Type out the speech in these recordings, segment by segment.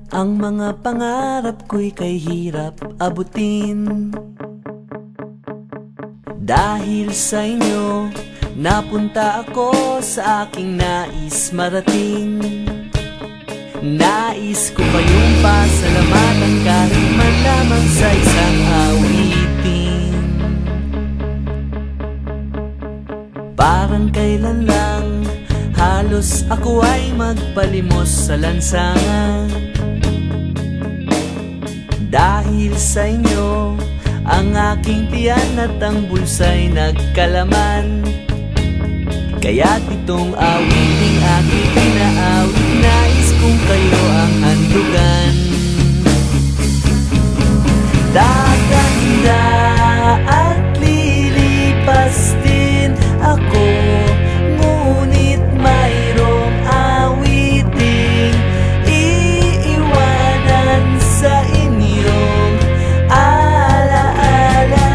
ang mga pangarap ko'y kay hirap abutin. Dahil sa inyo, napunta ako sa aking nais marating. Nais ko kayong pasalamatan kahit man lamang sa isang awitin. Parang kailan lang, halos ako ay magpalimos sa lansangan. Dahil sa inyo, ang aking tiyan at ang bulsa'y nagkalaman. Kaya't itong awiting aking pinaawit, nais kong kayo ang handugan. Dadanda at lilipas din ako, ngunit mayroong awiting iiwanan sa inyong alaala.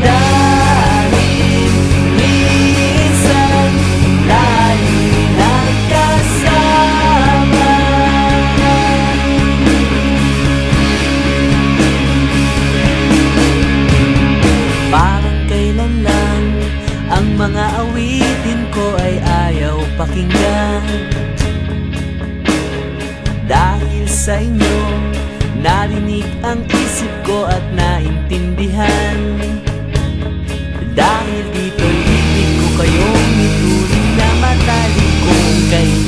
Dahil minsan tayo nagkasama. Parang kailan lang, ang mga awitin ko ay ayaw pakinggan. Dahil sa inyo, narinig ang isip ko at naintindihan. Dahil dito'y ibig ko kayong ituring na matalik kong kaibigan.